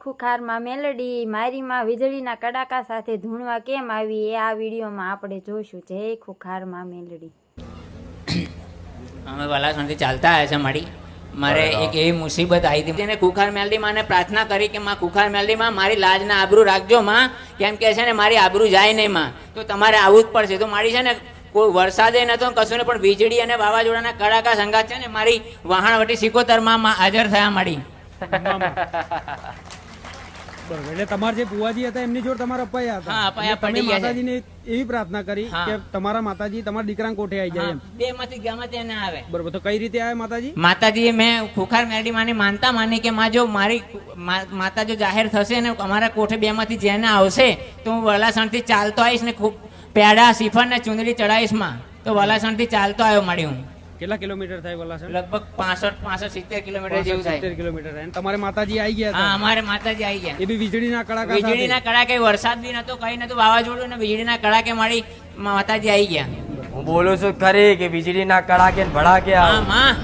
ખુખારમાં મેલડી મારીમાં વીજળીના કડાકા સાથે ધૂણવા કેમ આવી એ આ વિડીયોમાં આપણે જોઈશું. જય ખુખારમાં મેલડી. અમે વલાસણથી ચાલતા આવ્યા છે મારી મારે એક એવી મુસીબત આવી હતી એને ખુખાર મેલડી માને પ્રાર્થના કરી કે માં ખુખાર મેલડી માં મારી લાજના આબરૂ રાખજો માં, કેમ કે છે ને મારી આબરૂ જાય નહીં માં, તો તમારે આવવું જ પડશે. તો મારી છે ને કોઈ વરસાદે નતો કશું ને પણ વીજળી અને વાવાઝોડાના કડાકા સંગાત છે ને મારી વહાણવટી સિકોતરમાં હાજર થયા મારી. બરોબર, એટલે તમારા જે બુવાજી હતા એમની જોડે તમારા અપાયા હતા. હા, અપાયા પડી ગયા. માતાજીને એવી પ્રાર્થના કરી કે તમારા માતાજી તમારા દીકરાના કોઠે આવી જાય એમ. બે માંથી ગમે તે ના આવે. બરોબર, તો કઈ રીતે આવે માતાજી? માતાજી મેં ખુખાર મેલડી માની માનતા માની કે માં જો મારી માતા જો જાહેર થશે ને અમારા કોઠે બે માંથી જેને આવશે તો હું વલાસણથી ચાલતો આવીશ ને ખૂબ પેડા શ્રીફળ ને ચુંદડી ચડાવીશ માં. તો વલાસણથી ચાલતો આવ્યો મારી હું. કેટલા કિલોમીટર થાય વલાસણ? લગભગ 65-70 કિલોમીટર જેવું થાય. 70 કિલોમીટર થાય. તમારે માતાજી આવી ગયા હતા? હા, અમારે માતાજી આવી ગયા. એ બી વીજળીના કડાકા? વીજળીના કડાકે, વરસાદ બી નતો, કઈ નતું, વાવાઝોડું ને વીજળીના કડાકે મારી માતાજી આવી ગયા. હું બોલું છું ખરી કે વીજળીના કડાકે ને ભડાકે હા માં.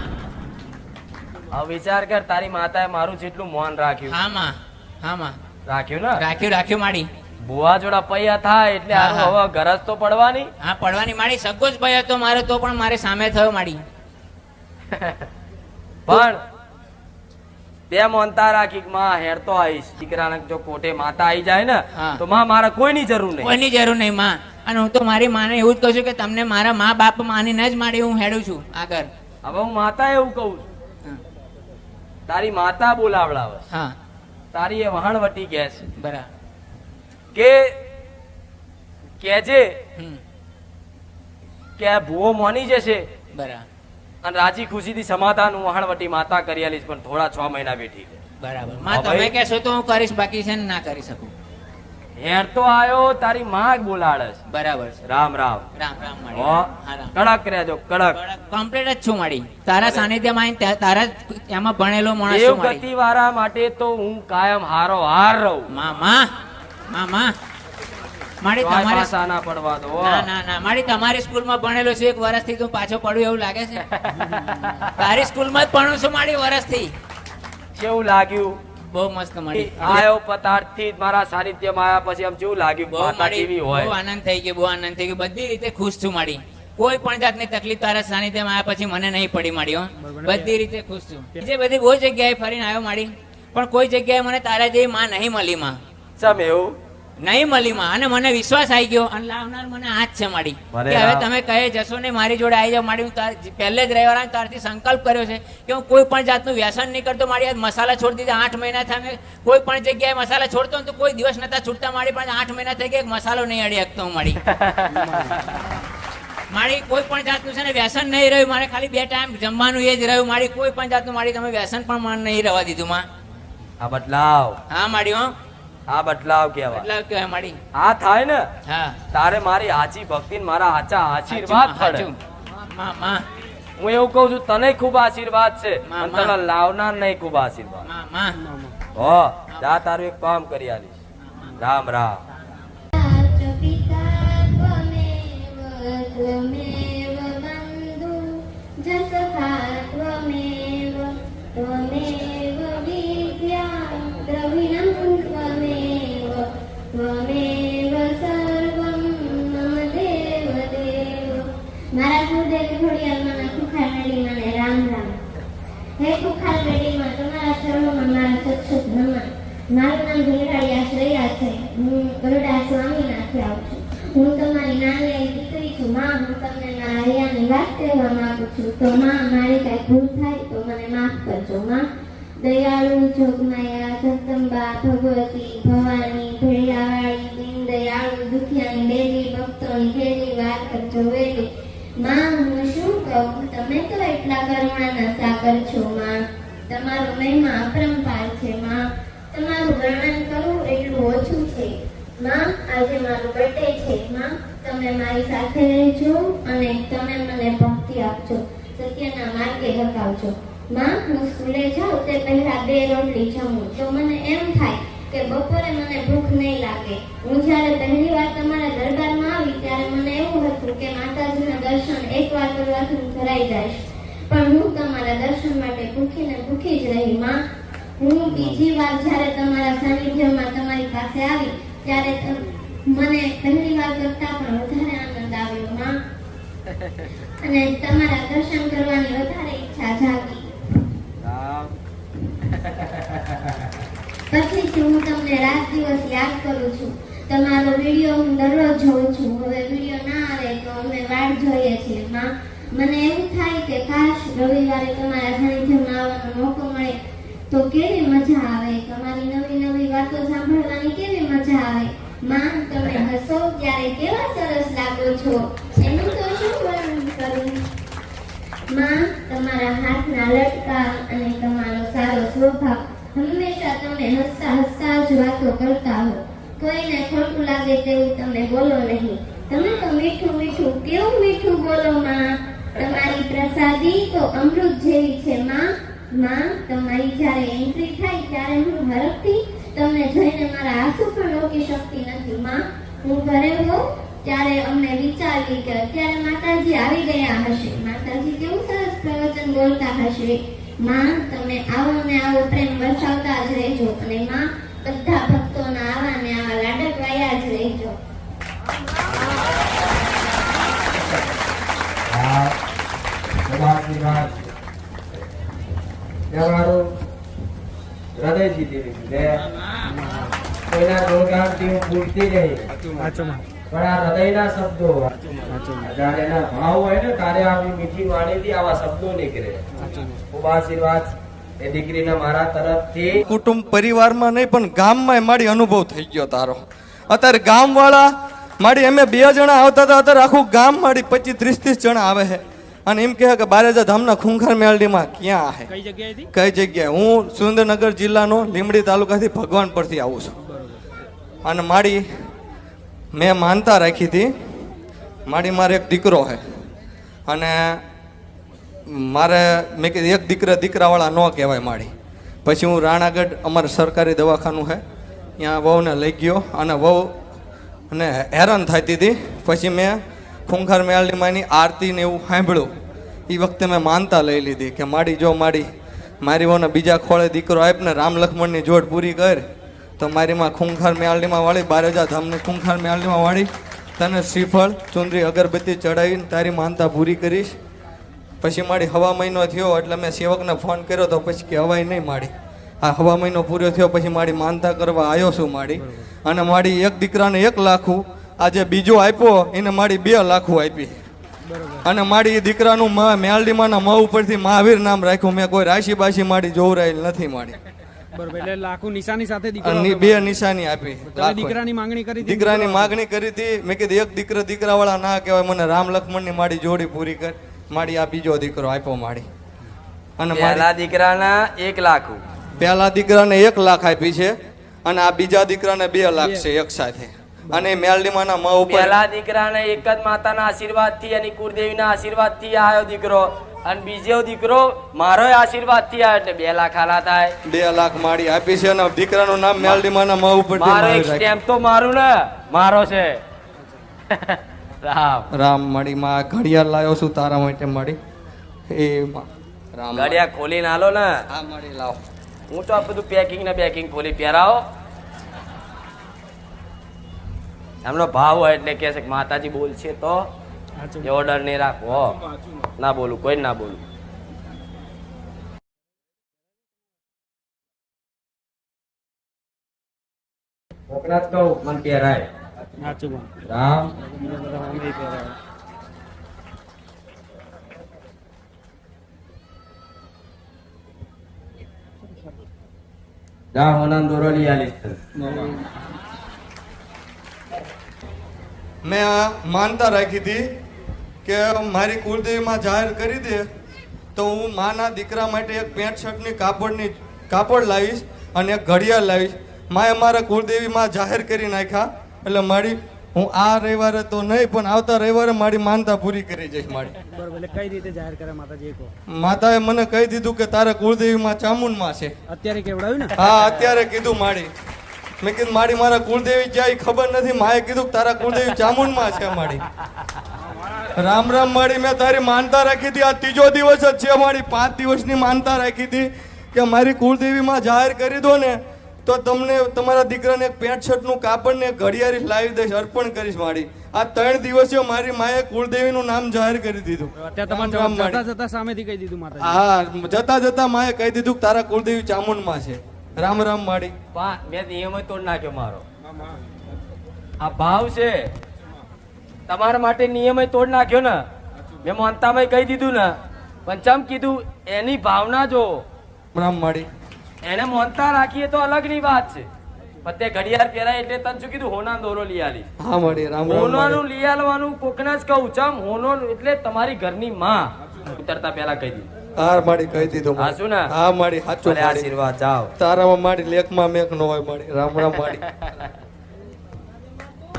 હવે વિચાર કર, તારી માતાએ મારું જેટલું મોન રાખ્યું. હા માં, હા માં, રાખ્યું ને? રાખ્યું મારી. બુવા જોડા પૈયા થાય એટલે હવે ગરજ તો પડવાની. હા, પડવાની મારી. સગો જ ભય હતો મારો તો પણ મારે સામે થયો મારી. પણ તે મોનતા રાખી કે માં હેરતો આવીશ, દીકરાને જો કોઠે માતા આવી જાય ને તો માં મારે કોઈની જરૂર નહીં. કોઈની જરૂર નહીં માં. અને હું તો મારી માને એવું જ કહું છું કે તમને મારા મા બાપ માનીને જ મારી હું હેડું છું આગળ. હવે હું માતા એવું કહું છું, તારી માતા બોલાવડાવે. હા, તારી એ વહાણવટી કહે છે બરાબર કે કેજે કે આ ભૂવો મોની જશે બરાબર અને રાજી ખુશીથી સમાધાન હું વહાણવટી માતા કરી આલીશ, પણ થોડા 6 મહિના બેઠી છે. બરાબર માં, તમે કહેશો તો હું કરીશ, બાકી છે ને ના કરી શકું. હેર તો આયો, તારી માં બોલાડે છે. બરાબર છે. રામ રામ રામ રામ મારી. હો, હા, રામ. કડક રહેજો, કડક. કમ્પ્લીટ જ છું મારી. તારા સાનિધ્યમાં આવીને તારા એમાં ભણેલો માણસ છું મારી. દેવગતિ વાળા માટે તો હું કાયમ હારો હાર રહું. માં માં માં માં મારી તમારે પાછા ના પડવા દો. ના ના ના મારી તમારી સ્કૂલમાં ભણેલો છું, 1 વર્ષથી તું પાછો પડું એવું લાગે છે? તારી સ્કૂલમાં જ ભણું છું મારી વર્ષથી. કેવું લાગ્યું? બહુ મસ્ત મારી. આયો પતારથી મારા સાનિધ્યમાં આયા પછી આમ કેવું લાગ્યું? બહુ માતા મારી, જેવી બહુ હોય. આનંદ થઈ ગયો, બહુ આનંદ થઈ ગયો. બધી રીતે ખુશ છું મારી. કોઈ પણ જાતની તકલીફ તારા સાનિધ્યમાં આવ્યા પછી મને નહીં પડી મારી. હો, બધી રીતે ખુશ છું. બીજે બધી બહુ જગ્યાએ ફરીને આવ્યો મારી, પણ કોઈ જગ્યાએ મને તારા જેવી માં નહીં મળી માં. સમ એવું નહીં મળી માં. અને મને વિશ્વાસ આવી ગયો અને લાવનાર મને આ જ છે મારી કે હવે તમે કહે જશો ને મારી જોડે આવી જાવ મારી. હું પહેલે જ રવિવારે તારથી સંકલ્પ કર્યો છે કે હું કોઈ પણ જાતનું વ્યસન નહીં કરતો મારી. આજ મસાલા છોડી દીધા 8 મહિના થયા. મેં કોઈ પણ જગ્યાએ મસાલા છોડતો તો કોઈ દિવસ નતા છૂટતા મારી, પણ 8 મહિના થઈ ગયા મસાલો નહીં અડી શકતો હું મારી. મારી કોઈ પણ જાતનું છે ને વ્યસન નહીં રહ્યું મારે. ખાલી 2 ટાઈમ જમવાનું એ જ રહ્યું મારી. કોઈ પણ જાતનું મારી તમે વ્યસન પણ મને નહીં રહેવા દીધું માં. આ બદલાવ. હા મારી. હો, આ બદલાવ કહેવાય. બદલાવ કહેવાય મારી. આ થાય ને હા, તારે મારી આચી ભક્તિ ને મારા આચા આશીર્વાદ પડે. માં માં હું એવું કહું છું, તને ખૂબ આશીર્વાદ છે માં, અને તને લાવનાર નહીં ખૂબ આશીર્વાદ. માં માં હો, જા તારું એક કામ કરી આલીશ. રામ રામ. મારા ગુરુદેવ ઘોડિયાલમાં ખુખાર મેલડીમાં રામ રામ. હે ખુખાર મેલડીમાં તમારા ચરણોમાં મારા સત્સુખ નમન. મારું નામ ભીલરાડી આશ્રયા છે. હું ગરુડા સ્વામીનાથી આવું છું. હું તમારી નાની એવી દીકરી છું. માં, હું તમને મારા હૈયાની વાત કહેવા માંગુ છું. તો માં, મારી કઈ ભૂલ થાય તો મને માફ કરજો. માં, દયાળુ, જોગમાયા, જગદંબા, ભગવતી, ભવાની, ભેળાવાળી, દીન દયાળુ, દુખિયાની દેવી, ભક્તોની દેવી, વાત કરજો વેલી. માં, હું શું કહું, તમે તો એટલા કરુણાના સાગર છો. માં, તમારો મહિમા અપરંપાર છે. માં, તમારું વર્ણન કરવું એટલું ઓછું છે. માં, આજે મારો બર્થડે છે. માં, તમે મારી સાથે રહેજો અને તમે મને ભક્તિ આપજો, સત્યના માર્ગે લગાવજો. માં, હું સ્કૂલે જાઉં તે પહેલા 2 રોટલી જમું તો મને એમ થાય કે બપોરે મને ભૂખ નહીં લાગે. હું જ્યારે પહેલી વાર તમારા દરબારમાં આવી ત્યારે મને એવું હતું કે માતાજીના દર્શન એકવાર કરવાથી હું ધરાઈ જઈશ, પણ હું તમારા દર્શન માટે ભૂખી જ રહી. માં, હું બીજી વાર જ્યારે તમારા સાનિધ્યમાં તમારી પાસે આવી ત્યારે મને પહેલી વાર કરતા પણ વધારે આનંદ આવ્યો માં, અને તમારા દર્શન કરવાની વધારે ઈચ્છા જાગી. પછીથી હું તમને રાત દિવસ યાદ કરું છું. તમારો વિડીયો હું દરરોજ જોઉં છું. હવે વિડીયો ના આવે તો અમે વાટ જોઈએ છીએ માં. મને એવું થાય કે કાશ રવિવારે તમારા સાનિધ્યમાં આવવાનો મોકો મળે તો કેવી મજા આવે. તમારી નવી નવી વાતો સાંભળવાની કેવી મજા આવે માં. તમે હસો ત્યારે કેવા સરસ લાગો છો, એનું તો શું વર્ણન કરું માં. તમારા હાથના લટકા અને તમારો સારો સ્વભાવ, હંમેશા તમે હસતા હસતા જ વાતો કરતા હો. કોઈને ખોટું લાગે તેવું તમે બોલો નહીં. તમે તો મીઠું મીઠું, કેવું મીઠું બોલો માં. તમારી પ્રસાદી તો અમૃત જેવી છે માં. માં, તમારી જ્યારે એન્ટ્રી થાય ત્યારે હું હરખથી તમને જોઈને મારા આંસુ પણ રોકી શકતી નથી માં. હું ઘરે હોઉં ત્યારે અમને વિચારવી કે અત્યારે માતાજી આવી ગયા હશે, માતાજી કેવું સરસ પ્રવચન બોલતા હશે. માં, તમે આવો ને આવો પ્રેમ વરસાવતા જ રહેજો, અને માં બધા ભક્તોના આવા ને આવા લાડકવાયા જ રહેજો. હૃદયથી દીધી કોઈના ગુણગાનથી હું ભૂલતી નહીં, પણ આ હૃદયના શબ્દો જ્યારે એના ભાવ હોય ને ત્યારે આવી મીઠી વાણીથી આવા શબ્દો નીકળે. ખૂબ આશીર્વાદ એ દીકરીના મારા તરફથી. કુટુંબ પરિવારમાં નહીં પણ ગામમાં મારી અનુભવ થઈ ગયો તારો. અત્યારે ગામવાળા મારી અમે 2 જણા આવતા હતા, અત્યારે આખું ગામ મારી 25-30 જણા આવે છે અને એમ કહે કે બારેજા ધામના ખૂંખાર મેલડીમાં ક્યાં આવે, કઈ જગ્યાએ. હું સુરેન્દ્રનગર જિલ્લાનો લીંબડી તાલુકાથી ભગવાન પરથી આવું છું અને મારી મેં માનતા રાખી હતી. મારે એક દીકરો છે અને મારે મેં કીધું એક દીકરાવાળા ન કહેવાય મારી. પછી હું રાણાગઢ અમારે સરકારી દવાખાનું છે ત્યાં વહુને લઈ ગયો અને વહુ અને હેરાન થતી હતી. પછી મેં ખૂંખાર મેલડીમાંની આરતી ને એવું સાંભળ્યું. એ વખતે મેં માનતા લઈ લીધી કે મારી વહુને બીજા ખોળે દીકરો આપને રામ લક્ષ્મણની જોડ પૂરી કર તો મારી માં ખૂંખાર મેલડીમાં વાળી, બારેજા ધામની ખૂંખાર મેલડીમાં વાળી તને શ્રીફળ ચુંદરી અગરબત્તી ચડાવીને તારી માનતા પૂરી કરીશ. પછી મારી હવા મહિનો થયો એટલે મેં સેવકને ફોન કર્યો તો પછી કે હવાય નહીં માડી. આ હવા મહિનો પૂરો થયો પછી મારી માનતા કરવા આવ્યો છું માડી. અને મારી એક દીકરાને 1 લાખું, આજે બીજો આપ્યો એને મારી 2 લાખું આપી. અને મારી દીકરાનું મેલડીમાંના મ ઉપરથી મહાવીર નામ રાખ્યું. મેં કોઈ રાશિ બાશી મારી જોવરાયેલ નથી મારી. બરોબર, એટલે લાખો નિશાની સાથે 2 નિશાની આપી. દીકરાની માંગણી કરી હતી. મેં કીધું એક દીકરાવાળા ના કહેવાય, મને રામ લક્ષ્મણની મારી જોડી પૂરી કર. મારી આ બીજો દીકરો આપ્યો મારી. અને પહેલા દીકરાના 1 લાખ, પહેલા દીકરાને 1 લાખ આપી છે અને આ બીજા દીકરાને 2 લાખ છે એક સાથે. અને મેલડીમાંના મ ઉપર પહેલા દીકરાને એક જ માતાના આશીર્વાદથી અને કુળદેવીના આશીર્વાદથી આવ્યો દીકરો, અને બીજો દીકરો મારો આશીર્વાદથી આવ્યો એટલે 2 લાખ આલા થાય. 2 લાખ મારી આપી છે અને દીકરાનું નામ મેલડીમાંના મ ઉપર મારો એક સ્ટેમ્પ તો મારું ને મારો છે. રામ મારી માં ઘડિયાળ લાવ્યો છું તારા માટે મારી. એ રામ ઘડિયાળ ખોલીને આલો ને. હા મારી લાવ. હું તો આ બધું પેકિંગ ને બેકિંગ ખોલી પહેરાવો. એમનો ભાવ હોય એટલે કે છે કે માતાજી બોલશે તો એ ઓર્ડર નહીં રાખવો. ના બોલું, કોઈ ના બોલું. કોકરાજ કહું મન પહેરાય. રામ જા હોના દોરલી આલીસ. મેં માનતા રાખી હતી કે મારી કુળદેવીમાં જાહેર કરી દે તો હું માના દીકરા માટે એક પેન્ટ શર્ટની કાપડ લાવીશ અને એક ઘડિયાળ લાવીશ. માએ મારા કુળદેવીમાં જાહેર કરી નાખ્યા એટલે મારી હું આ રવિવારે તો નહીં પણ આવતા રવિવારે મારી માનતા પૂરી કરી જઈશ મારી. બરોબર, એટલે કઈ રીતે જાહેર કરે માતાજી? માતાએ મને કહી દીધું કે તારે કુળદેવીમાં ચામુંડમાં છે. અત્યારે કેવડાવ્યું ને? હા અત્યારે કીધું મારી. મેં કીધું મારી મારા કુળદેવી ક્યાંય ખબર નથી. માએ કીધું તારા કુળદેવી ચામુંડમાં છે મારી. રામ રામ મારી, મેં તારી માનતા રાખી હતી. આ 3જો દિવસ જ છે મારી. 5 દિવસની માનતા રાખી હતી કે મારી કુળદેવીમાં જાહેર કરી દો ને તો તમને તમારા દીકરાને એક પેન્ટ શર્ટ નું કાપડ ને ઘડિયાળી લાવી દઈશ, અર્પણ કરીશ માડી. આ 3 દિવસીય મારી માએ કુળદેવીનું નામ જાહેર કરી દીધું. અત્યારે તમારે જતા જતા સામેથી કહી દીધું માતાજી. હા, જતા જતા માએ કહી દીધું કે તારા કુળદેવી ચામુંડમાં છે. રામ રામ માડી. મેં નિયમ જ તોડ નાખ્યો મારો. આ ભાવ છે તમારા માટે, નિયમ જ તોડ નાખ્યો ને. મેં મોનતામાં કહી દીધું ને, પણ ચમ કીધું એની ભાવના જો. રામ માડી. એને મોનતા રાખીએ તો અલગ ની વાત છે, પણ તે ઘડિયાળ પહેરાય એટલે તને શું કીધું, હોના દોરો લઈ આલી. હા માડી. રામ રામ. હોનાનું લઈ આલવાનું કોકના જ કહું. ચમ હોનો એટલે તમારી ઘરની માં. ઉતરતા પહેલા કહી દીધું. હા માડી, કહી દીધું. હા શું ને? હા માડી, સાચું. આશીર્વાદ જાઓ. તારામાં માડી લેખમાં મેક નો હોય માડી. રામ રામ માડી.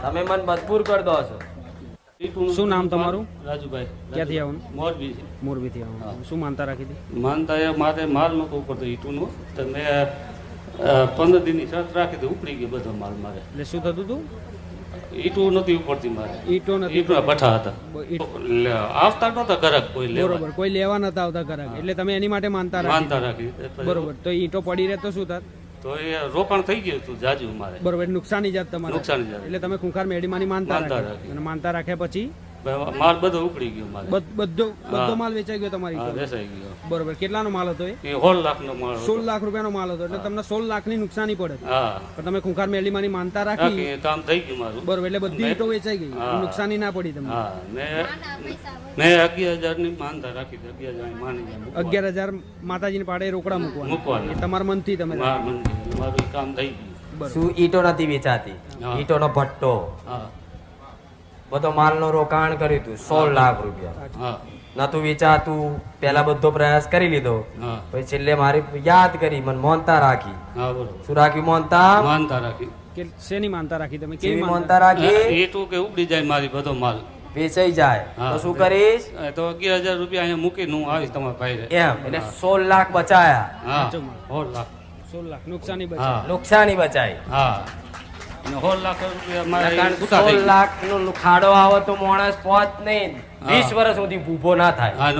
તમે મન મજબૂર કરી દો છો. શું નામ તમારું? રાજુભાઈ. ક્યાંથી આવવાનું? મોરબી છે. મોરબીથી આવવાનું. શું માનતા રાખી હતી? માનતા એ મારે માલ નતો ઉપડતો ઈટુનો, તો મેં 15 દિનની શરત રાખી તો ઉપડી ગયો બધો માલ મારે. એટલે શું થતું હતું? ઈટું નથી ઉપડતી મારે. ઈટો નથી. ઈટના ભઠ્ઠા હતા. એટલે આવતા નતા ગ્રાહક કોઈ લેવા. બરોબર, કોઈ લેવા નતા આવતા ગ્રાહક, એટલે તમે એની માટે માનતા માનતા રાખી. રાખી. બરોબર, તો ઈટો પડી રહે તો શું થાત? તો એ રોકાણ થઈ ગયું હતું જાજુ મારે. બરોબર, નુકસાની જાત તમારે. નુકસાની જાત. એટલે તમે ખૂંખાર મેડીમાંની માનતા માનતા રાખી. રાખી. અને માનતા રાખ્યા પછી માલ બધો ઉપડી ગયો મારે. બધો માલ વેચાઈ ગયો તમારી હા, ઈટો? વેચાઈ ગયો. બરોબર, કેટલાનો માલ હતો એ? એ 16 લાખનો માલ હતો. 16 લાખ રૂપિયાનો માલ હતો. એટલે તમને 16 લાખની નુકસાની પડે. હા, પણ તમે ખૂંખાર મેડીમાંની માનતા રાખી. રાખી કામ થઈ ગયું મારું. બરોબર, એટલે બધી ઈટો વેચાઈ ગઈ. હા. નુકસાની ના પડી તમને. હા, મેં 11,000 ની માનતા રાખી. 11,000 ની માની ગયા. 11,000 માતાજીને પાડે રોકડા મૂકવાના. એ તમારા મનથી તમે મારું કામ થઈ ગયું. શું ઈટો નથી વેચાતી? હા. ઈટોનો ભટ્ટો હા, બધો માલનો રોકાણ કર્યું હતું 16 લાખ રૂપિયા. હા, નતું વેચાતું. પેલા બધો પ્રયાસ કરી લીધો, હા, પછી છેલ્લે મારી યાદ કરી, મને મોનતા રાખી. હા, બરોબર. શું રાખ્યું? મોનતા. માનતા રાખી. કે શેની માનતા રાખી તમે? કેવી કેવી મોનતા રાખી? એ તો કે ઉપડી જાય મારી બધો માલ. વેચાઈ જાય હા. તો શું કરીશ? તો 11,000 રૂપિયા અહીંયા મૂકીને હું આવીશ તમારા ભાઈ. એમ એટલે 16 લાખ બચાયા. હા, સાચો માલ. 16 લાખ. 16 લાખ નુકસાની બચી. હા, નુકસાની બચાઈ. હા. અને 16 લાખ રૂપિયા મારે કારણ છૂટા થઈ 16 ગયા. લાખ નો ખાડો આવે તો માણસ પહોંચ નહીં, 20 વર્ષ સુધી ભૂભો ના થાય. હા,